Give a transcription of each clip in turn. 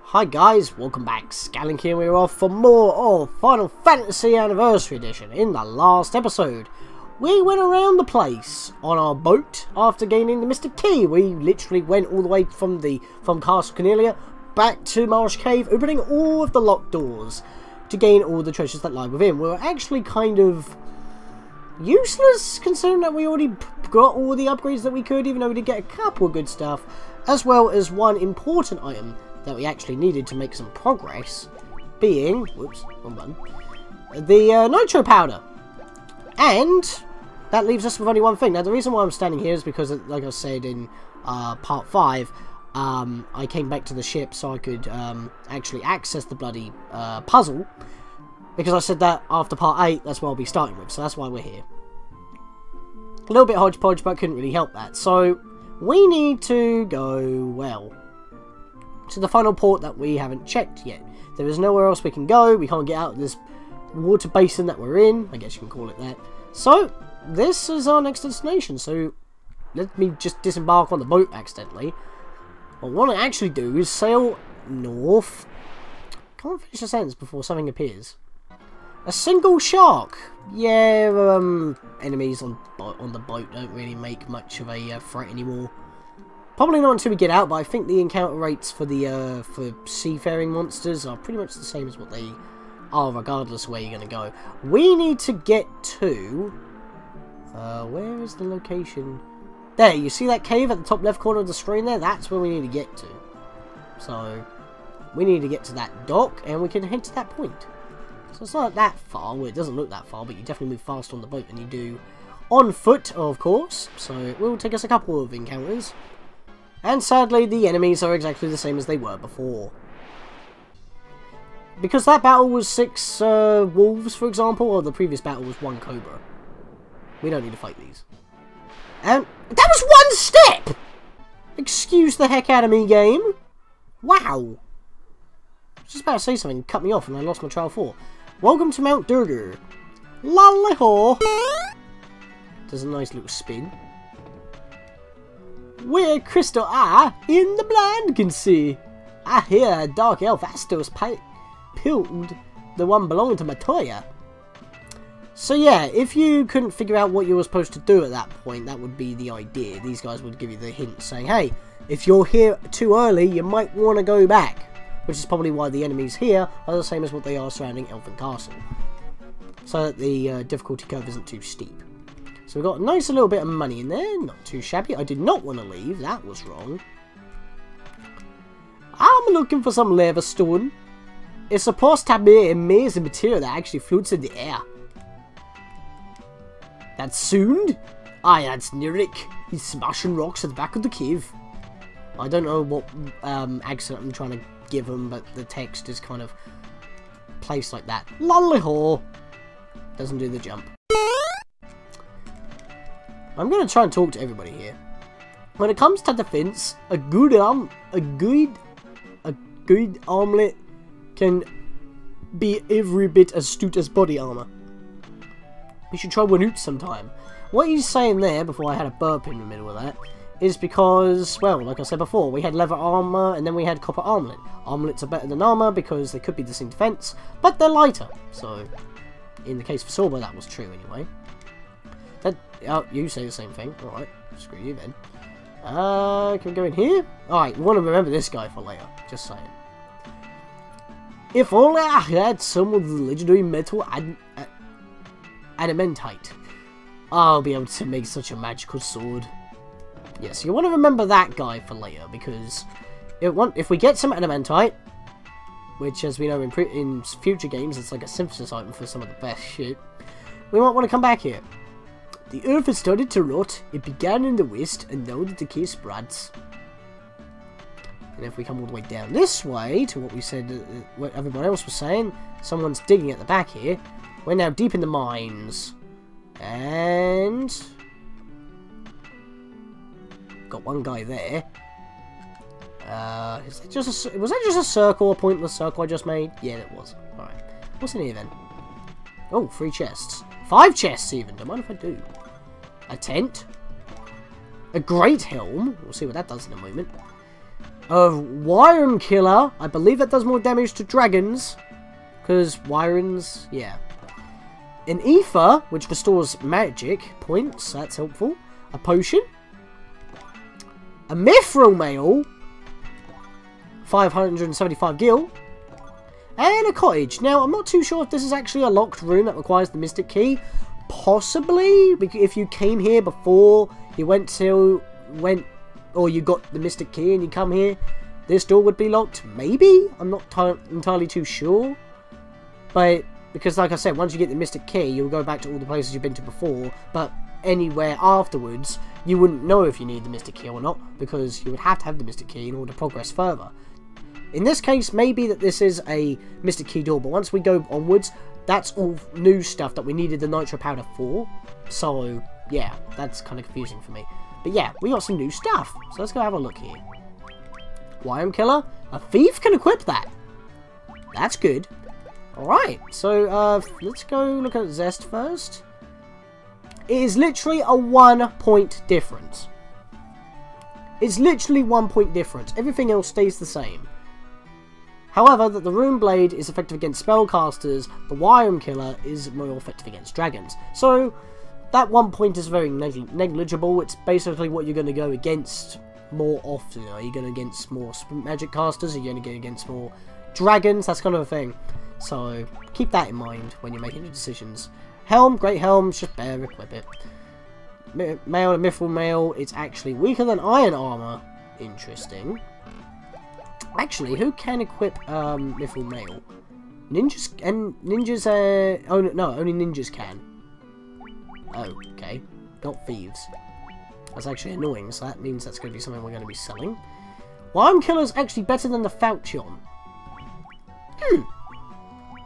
Hi guys, welcome back. Scatlink here. We're off for more of Final Fantasy Anniversary Edition. In the last episode, we went around the place on our boat after gaining the Mystic Key. We literally went all the way from Castle Cornelia back to Marsh Cave, opening all of the locked doors to gain all the treasures that lie within. We were actually kind of useless, considering that we already got all the upgrades that we could, even though we did get a couple of good stuff, as well as one important item that we actually needed to make some progress, being, whoops, wrong button, the Nitro Powder. And that leaves us with only one thing. Now, the reason why I'm standing here is because, like I said in part 5, I came back to the ship so I could actually access the bloody puzzle, because I said that after part 8, that's what I'll be starting with, so that's why we're here. A little bit hodgepodge, but couldn't really help that. So, we need to go, well, to the final port that we haven't checked yet. There is nowhere else we can go. We can't get out of this water basin that we're in. I guess you can call it that. So, this is our next destination. So, let me just disembark on the boat accidentally. What I want to actually do is sail north. Can't finish a sentence before something appears. A single shark. Yeah, enemies on the boat don't really make much of a threat anymore. Probably not until we get out, but I think the encounter rates for the for seafaring monsters are pretty much the same as what they are, regardless of where you're going to go. We need to get to... where is the location? There, you see that cave at the top left corner of the screen there? That's where we need to get to. So, we need to get to that dock, and we can head to that point. So it's not that far. Well, it doesn't look that far, but you definitely move faster on the boat than you do on foot, of course. So, it will take us a couple of encounters. And sadly, the enemies are exactly the same as they were before. Because that battle was 6 wolves, for example, or the previous battle was 1 cobra. We don't need to fight these. And that was 1 step! Excuse the heck out of me, game. Wow. I was just about to say something, cut me off, and I lost my trail of thought. Welcome to Mount Durgar. Lali-ho. Does a nice little spin. Where crystal eye in the blind can see. I hear a dark elf Astos pilled the one belonging to Matoya. So yeah, if you couldn't figure out what you were supposed to do at that point, that would be the idea. These guys would give you the hint saying, hey, if you're here too early, you might want to go back. Which is probably why the enemies here are the same as what they are surrounding Elfin Castle. So that the difficulty curve isn't too steep. So we've got a nice little bit of money in there, not too shabby. I did not want to leave, that was wrong. I'm looking for some lava stone. It's supposed to be an amazing material that actually floats in the air. That's Soond? Aye, that's Nirik. He's smashing rocks at the back of the cave. I don't know what accent I'm trying to give him, but the text is kind of placed like that. Lali-ho! Doesn't do the jump. I'm going to try and talk to everybody here. When it comes to defense, a good armlet can be every bit as astute as body armor. You should try one out sometime. What he's saying there, before I had a burp in the middle of that, is because, well, like I said before, we had leather armor and then we had copper armlet. Armlets are better than armor because they could be the same defense, but they're lighter. So, in the case of Sorba, that was true anyway. Oh, you say the same thing. Alright, screw you then. Can we go in here? Alright, we want to remember this guy for later. Just saying. If only I had some of the legendary metal adamantite, I'll be able to make such a magical sword. Yes, you want to remember that guy for later, because if we get some adamantite, which as we know in future games, it's like a synthesis item for some of the best shit, we might want to come back here. The earth has started to rot. It began in the west, and now the decay spreads. And if we come all the way down this way, to what we said, what everyone else was saying, someone's digging at the back here. We're now deep in the mines. And... got one guy there. Was that just a circle, a pointless circle I just made? Yeah, it was. Alright. What's in here then? Oh, 3 chests. 5 chests even, don't mind if I do. A tent. A great helm. We'll see what that does in a moment. A Wyron Killer. I believe that does more damage to dragons. Because Wyrons, yeah. An Ether, which restores magic points. That's helpful. A potion. A Mithril Mail. 575 gil. And a cottage. Now, I'm not too sure if this is actually a locked room that requires the Mystic Key. Possibly, if you came here before you or you got the Mystic Key and you come here, this door would be locked. Maybe? I'm not entirely too sure. But, because like I said, once you get the Mystic Key, you'll go back to all the places you've been to before. But anywhere afterwards, you wouldn't know if you need the Mystic Key or not, because you would have to have the Mystic Key in order to progress further. In this case, maybe that this is a Mystic Key door, but once we go onwards, that's all new stuff that we needed the Nitro Powder for. So, yeah, that's kind of confusing for me. But yeah, we got some new stuff. So let's go have a look here. Wyron Killer. A thief can equip that. That's good. Alright, so let's go look at Zest first. It is literally a 1 point difference. It's literally 1 point difference. Everything else stays the same. However, that the Rune Blade is effective against spellcasters, the Wyron Killer is more effective against dragons. So, that 1 point is very negligible. It's basically what you're going to go against more often. Are you going against more magic casters? Are you going to go against more dragons? That's kind of a thing. So, keep that in mind when you're making your decisions. Helm, great helm, just better equip it. Mail and Mithril Mail, it's actually weaker than Iron Armor. Interesting. Actually, who can equip Mithril Mail? Ninjas and ninjas. Oh no, only ninjas can. Oh, okay, not thieves. That's actually annoying. So that means that's going to be something we're going to be selling. Wyron Killer's actually better than the Falchion.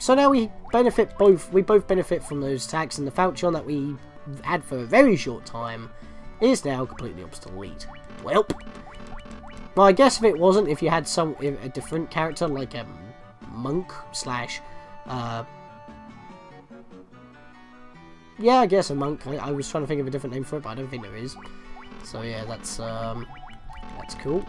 So now we benefit both. We both benefit from those attacks, and the Falchion that we had for a very short time is now completely obsolete. Welp. Well, I guess if it wasn't, if you had a different character, like a monk slash, yeah, I guess a monk. I was trying to think of a different name for it, but I don't think there is. So yeah, that's cool.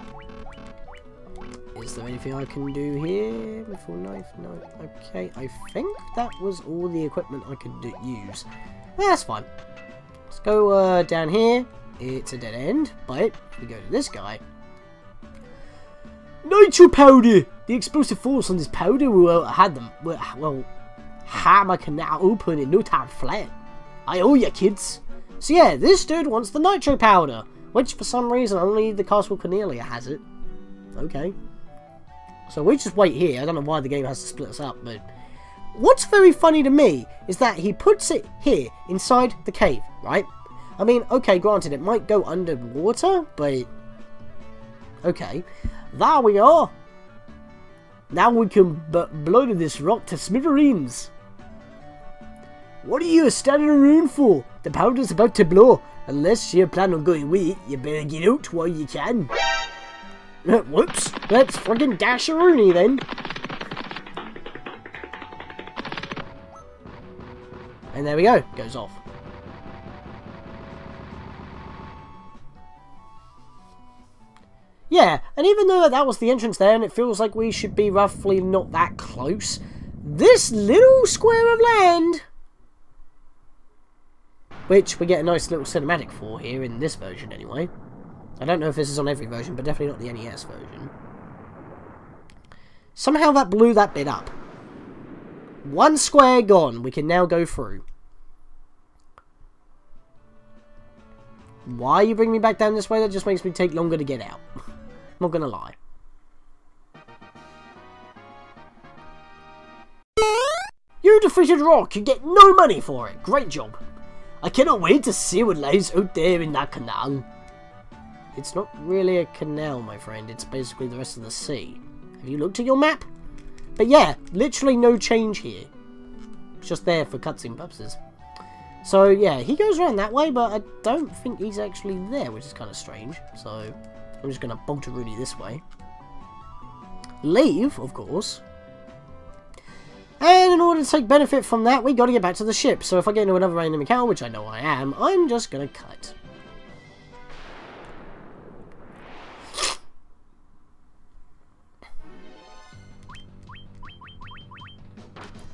Is there anything I can do here? Before knife? No. Okay, I think that was all the equipment I could use. Yeah, that's fine. Let's go down here. It's a dead end, but we go to this guy. Nitro Powder! The explosive force on this powder will hammer canal open in no time flat. I owe ya, kids. So yeah, this dude wants the Nitro Powder, which for some reason only the Castle Cornelia has it. Okay. So we just wait here. I don't know why the game has to split us up, but what's very funny to me is that he puts it here inside the cave, right? I mean, okay, granted, it might go underwater, but okay. There we are. Now we can blow this rock to smithereens. What are you standing around for? The powder's about to blow. Unless you plan on going with it, you better get out while you can. Whoops. Let's friggin' dash a Rooney then. And there we go. Goes off. Yeah, and even though that was the entrance there, and it feels like we should be roughly not that close, this little square of land, which we get a nice little cinematic for here in this version anyway. I don't know if this is on every version, but definitely not the NES version. Somehow that blew that bit up. One square gone, we can now go through. Why you bring me back down this way? That just makes me take longer to get out. I'm not gonna lie. You defeated Rock, you get no money for it. Great job. I cannot wait to see what lies out there in that canal. It's not really a canal, my friend. It's basically the rest of the sea. Have you looked at your map? But yeah, literally no change here. It's just there for cutscene purposes. So yeah, he goes around that way, but I don't think he's actually there, which is kind of strange. So I'm just going to bolt a Rooney this way. Leave, of course. And in order to take benefit from that, we got to get back to the ship. So if I get into another random encounter, which I know I am, I'm just going to cut.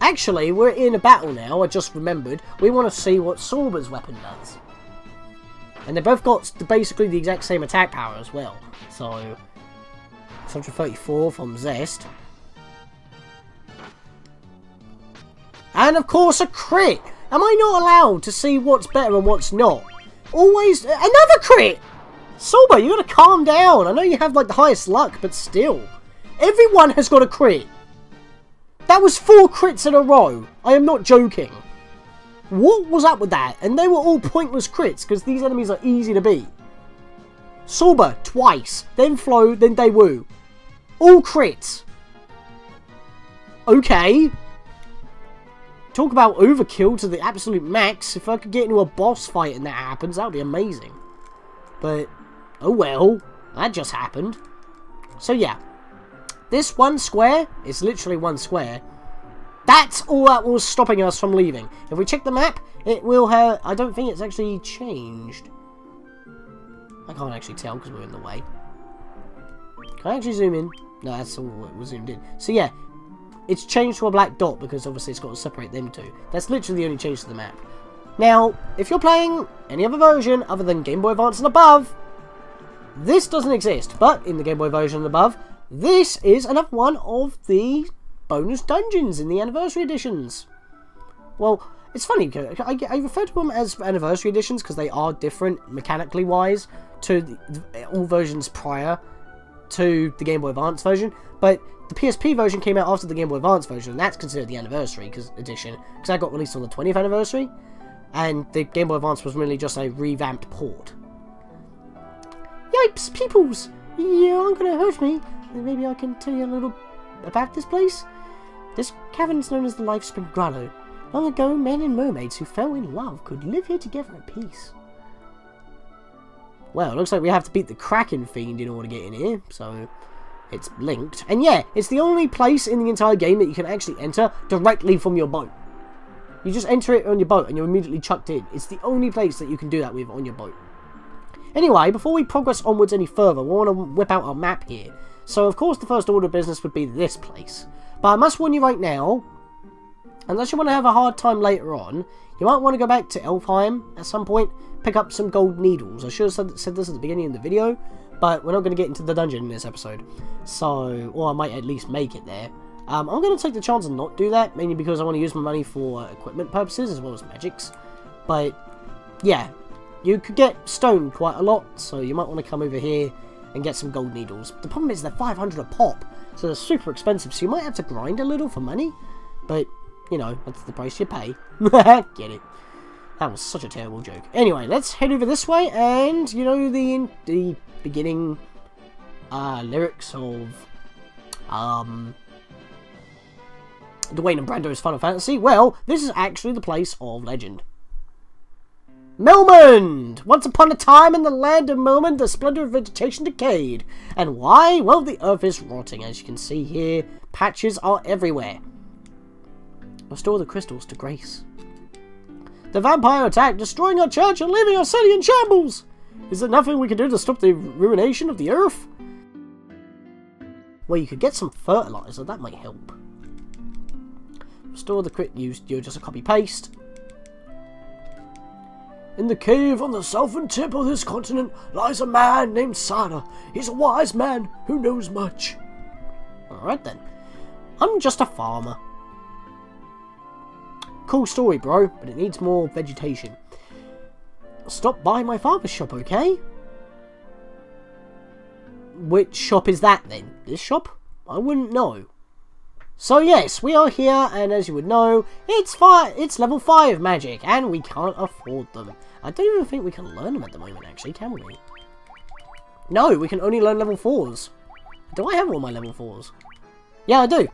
Actually, we're in a battle now, I just remembered. We want to see what Sorba's weapon does. And they both got basically the exact same attack power as well. So, 634 from Zest. And of course a crit! Am I not allowed to see what's better and what's not? Always, another crit! Sorba, you gotta calm down. I know you have like the highest luck, but still. Everyone has got a crit. That was 4 crits in a row. I am not joking. What was up with that? And they were all pointless crits, because these enemies are easy to beat. Sorba, twice. Then Flo, then Daewoo. All crits. Okay. Talk about overkill to the absolute max. If I could get into a boss fight and that happens, that would be amazing. But, oh well. That just happened. So yeah. This one square is literally one square. That's all that was stopping us from leaving. If we check the map, it will have... I don't think it's actually changed. I can't actually tell because we're in the way. Can I actually zoom in? No, that's all it was zoomed in. So yeah, it's changed to a black dot because obviously it's got to separate them two. That's literally the only change to the map. Now, if you're playing any other version other than Game Boy Advance and above, this doesn't exist. But in the Game Boy version and above, this is another one of the bonus dungeons in the anniversary editions. Well, it's funny, I refer to them as anniversary editions because they are different mechanically wise to all versions prior to the Game Boy Advance version, but the PSP version came out after the Game Boy Advance version, and that's considered the anniversary edition because that got released on the 20th anniversary, and the Game Boy Advance was really just a revamped port. Yipes, peoples! You aren't gonna hurt me. Maybe I can tell you a little about this place. This cavern is known as the Life Spring Grotto. Long ago, men and mermaids who fell in love could live here together in peace. Well, it looks like we have to beat the Kraken Fiend in order to get in here, so it's linked. And yeah, it's the only place in the entire game that you can actually enter directly from your boat. You just enter it on your boat and you're immediately chucked in. It's the only place that you can do that with on your boat. Anyway, before we progress onwards any further, we want to whip out our map here. So, of course, the first order of business would be this place. But I must warn you right now, unless you want to have a hard time later on, you might want to go back to Elfheim at some point, pick up some gold needles. I should have said this at the beginning of the video, but we're not going to get into the dungeon in this episode. So, or I might at least make it there. I'm going to take the chance and not do that, mainly because I want to use my money for equipment purposes as well as magics. But, yeah, you could get stoned quite a lot, so you might want to come over here and get some gold needles. The problem is they're 500 a pop, so they're super expensive, so you might have to grind a little for money, but, you know, that's the price you pay. Get it. That was such a terrible joke. Anyway, let's head over this way, and, you know, the beginning lyrics of Dwayne and Brando's Final Fantasy. Well, this is actually the place of legend. Melmond! Once upon a time in the land of Melmond, the splendor of vegetation decayed. And why? Well, the earth is rotting. As you can see here, patches are everywhere. Restore the crystals to grace. The vampire attacked, destroying our church and leaving our city in shambles. Is there nothing we can do to stop the ruination of the earth? Well, you could get some fertilizer. That might help. Restore the crit used. You're just a copy-paste. In the cave on the southern tip of this continent lies a man named Sana. He's a wise man who knows much. Alright then. I'm just a farmer. Cool story, bro, but it needs more vegetation. Stop by my father's shop, okay? Which shop is that then? This shop? I wouldn't know. So yes, we are here, and as you would know, it's level 5 magic, and we can't afford them. I don't even think we can learn them at the moment, actually, can we? No, we can only learn level 4s. Do I have all my level 4s? Yeah, I do.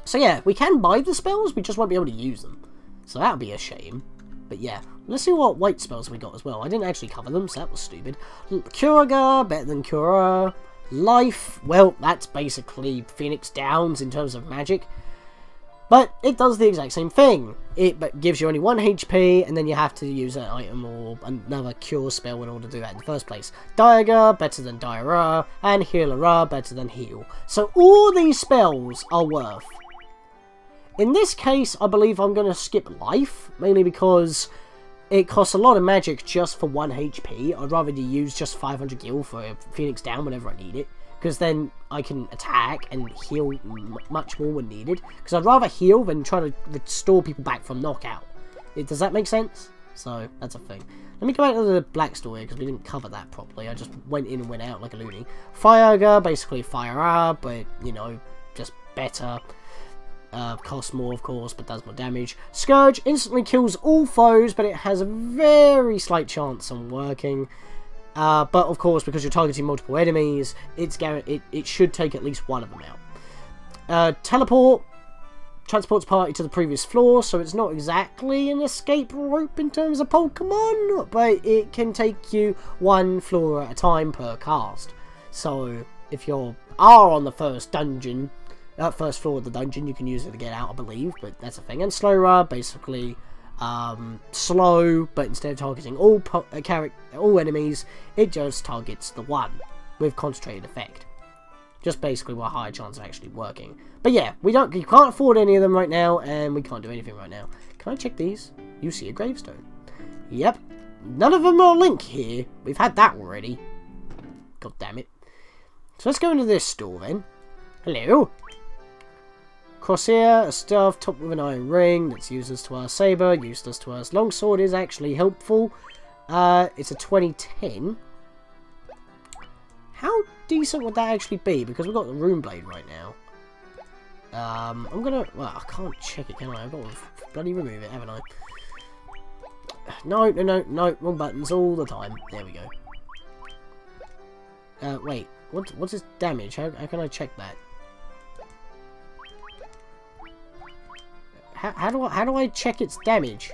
So yeah, we can buy the spells, we just won't be able to use them. So that would be a shame. But yeah, let's see what white spells we got as well. I didn't actually cover them, so that was stupid. Curaga, better than Cura. Life, well, that's basically Phoenix Downs in terms of magic. But it does the exact same thing. It gives you only 1 HP, and then you have to use an item or another cure spell in order to do that in the first place. Diaga, better than Diara, and Healer, better than Heal. So all these spells are worth In this case, I believe I'm going to skip life, mainly because it costs a lot of magic just for 1 HP. I'd rather use just 500 gil for Phoenix down whenever I need it, because then I can attack and heal much more when needed. Because I'd rather heal than try to restore people back from knockout. Does that make sense? So, that's a thing. Let me go back to the black store here, because we didn't cover that properly. I just went in and went out like a loony. Fire, basically fire up, but, you know, just better. Costs more, of course, but does more damage. Scourge instantly kills all foes, but it has a very slight chance on working. But, of course, because you're targeting multiple enemies, it should take at least one of them out. Teleport transports party to the previous floor, so it's not exactly an escape rope in terms of Pokemon, but it can take you 1 floor at a time per cast. So, if you are on the first dungeon, first floor of the dungeon, you can use it to get out, I believe, but that's a thing. And slow rub, basically slow, but instead of targeting all enemies, it just targets the one with concentrated effect. Just basically with a higher chance of actually working. But yeah, you can't afford any of them right now, and we can't do anything right now. Can I check these? You see a gravestone. Yep. None of them are Link here. We've had that already. God damn it. So let's go into this store then. Hello. Crosshair, a staff topped with an iron ring. That's useless to us. Saber, useless to us. Longsword is actually helpful. It's a 2010. How decent would that actually be? Because we've got the rune blade right now. I'm gonna... Well, I can't check it, can I? I've got to bloody remove it, haven't I? No, wrong buttons all the time. There we go. Wait. What's his damage? How can I check that? How do I check its damage?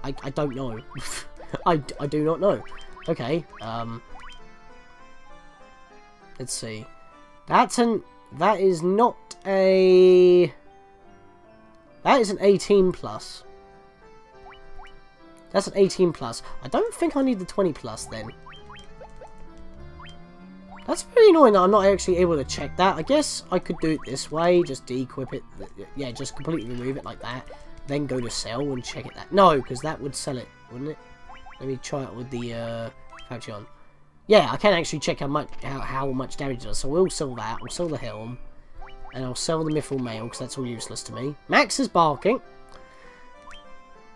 I don't know. I do not know. Okay. Let's see. That is not a... That is an 18 plus. That's an 18 plus. I don't think I need the 20 plus then. That's very annoying that I'm not actually able to check that. I guess I could do it this way. Just de-equip it. Yeah, just completely remove it like that. Then go to sell and check it that. No, because that would sell it, wouldn't it? Let me try it with the factory on. Yeah, I can actually check how much damage it does. So we'll sell that. We'll sell the helm. And I'll sell the mithril mail because that's all useless to me. Max is barking.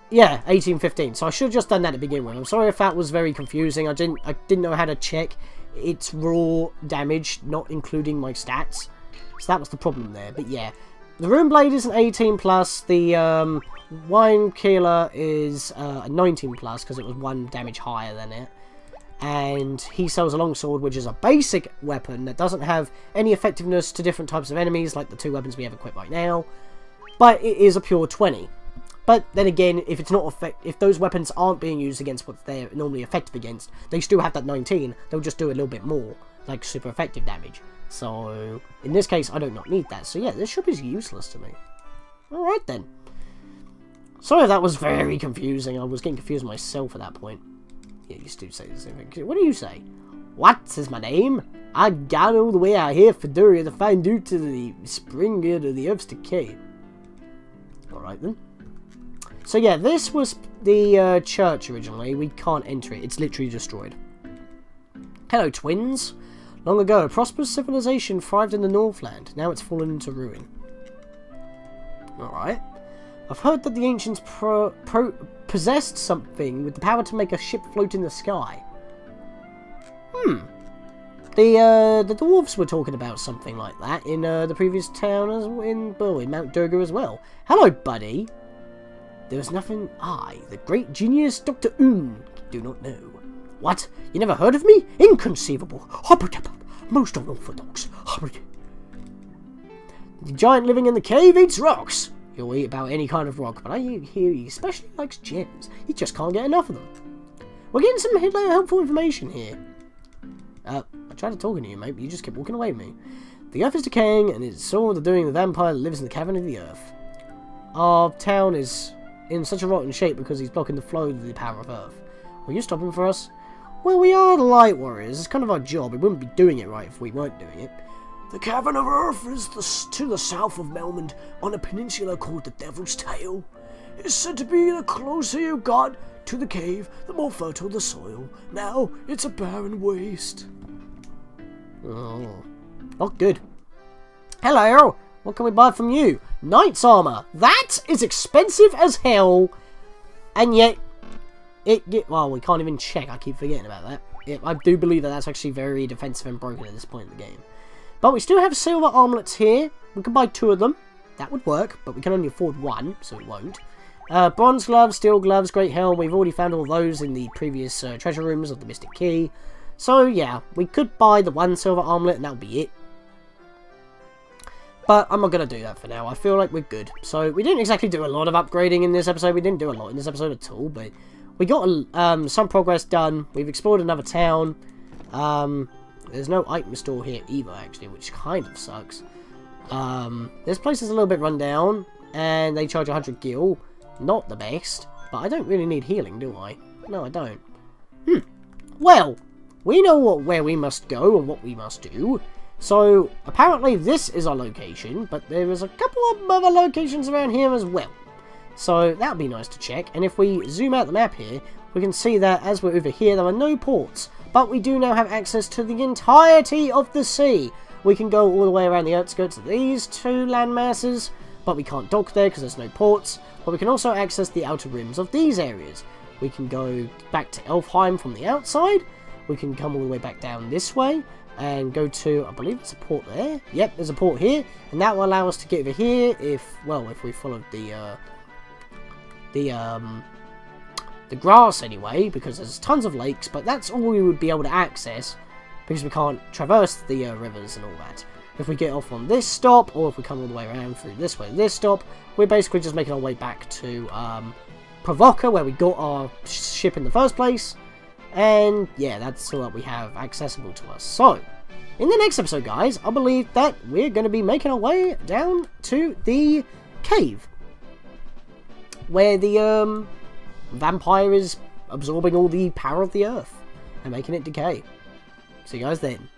Yeah, 1815. So I should have just done that to begin with. I'm sorry if that was very confusing. I didn't know how to check its raw damage, not including my stats. So that was the problem there. But yeah, the rune blade is an 18 plus. The wine killer is a 19 plus because it was 1 damage higher than it. And he sells a longsword, which is a basic weapon that doesn't have any effectiveness to different types of enemies, like the 2 weapons we have equipped right now. But it is a pure 20. But then again, if it's not if those weapons aren't being used against what they're normally effective against, they still have that 19. They'll just do a little bit more, like super effective damage. So in this case, I do not need that. So yeah, this should be useless to me. All right then. Sorry if that was very confusing. I was getting confused myself at that point. Yeah, you still say the same thing. What do you say? What is my name? I got all the way out here for Duria to find due to the spring to the Earth's decay. Alright then. So yeah, this was the church originally. We can't enter it. It's literally destroyed. Hello, twins. Long ago, a prosperous civilization thrived in the Northland. Now it's fallen into ruin. Alright. I've heard that the ancients possessed something with the power to make a ship float in the sky. The Dwarves were talking about something like that in the previous town in Mount Durga as well. Hello, buddy. There is nothing I, the great genius Dr. do not know. What? You never heard of me? Inconceivable. Most unorthodox. The giant living in the cave eats rocks. He'll eat about any kind of rock, but I hear he especially likes gems. He just can't get enough of them. We're getting some helpful information here. I tried to talk to you, mate, but you just kept walking away from me. The earth is decaying, and it's all the doing of the vampire that lives in the cavern of the earth. Our town is in such a rotten shape because he's blocking the flow of the power of earth. Will you stop him for us? Well, we are the light warriors. It's kind of our job. We wouldn't be doing it right if we weren't doing it. The Cavern of Earth is to the south of Melmond, on a peninsula called the Devil's Tail. It's said to be the closer you got to the cave, the more fertile the soil. Now, it's a barren waste. Oh, not good. Hello, what can we buy from you? Knight's armor. That is expensive as hell. And yet, well, we can't even check. I keep forgetting about that. I do believe that that's actually very defensive and broken at this point in the game. But we still have silver armlets here. We can buy 2 of them. That would work, but we can only afford 1, so it won't. Bronze gloves, steel gloves, great helm. We've already found all those in the previous treasure rooms of the Mystic Key. So, yeah, we could buy the 1 silver armlet and that would be it. But I'm not going to do that for now. I feel like we're good. So, we didn't exactly do a lot of upgrading in this episode. We didn't do a lot in this episode at all, but we got some progress done. We've explored another town. There's no item store here either, actually, which kind of sucks. This place is a little bit run down, and they charge 100 gil. Not the best, but I don't really need healing, do I? No, I don't. Well, we know where we must go and what we must do. So, apparently this is our location, but there is a couple of other locations around here as well. So, that would be nice to check. And if we zoom out the map here, we can see that as we're over here, there are no ports. But we do now have access to the entirety of the sea. We can go all the way around the outskirts of these 2 land masses, but we can't dock there because there's no ports. But we can also access the outer rims of these areas. We can go back to Elfheim from the outside. We can come all the way back down this way and go to, I believe it's a port there. Yep, there's a port here, and that will allow us to get over here if we followed the grass anyway, because there's tons of lakes, but that's all we would be able to access because we can't traverse the rivers and all that. If we get off on this stop, or if we come all the way around through this way, this stop, we're basically just making our way back to Provoca, where we got our ship in the first place. And yeah, that's all that we have accessible to us. So, in the next episode, guys, I believe that we're going to be making our way down to the cave, where the vampire is absorbing all the power of the earth and making it decay. See you guys then.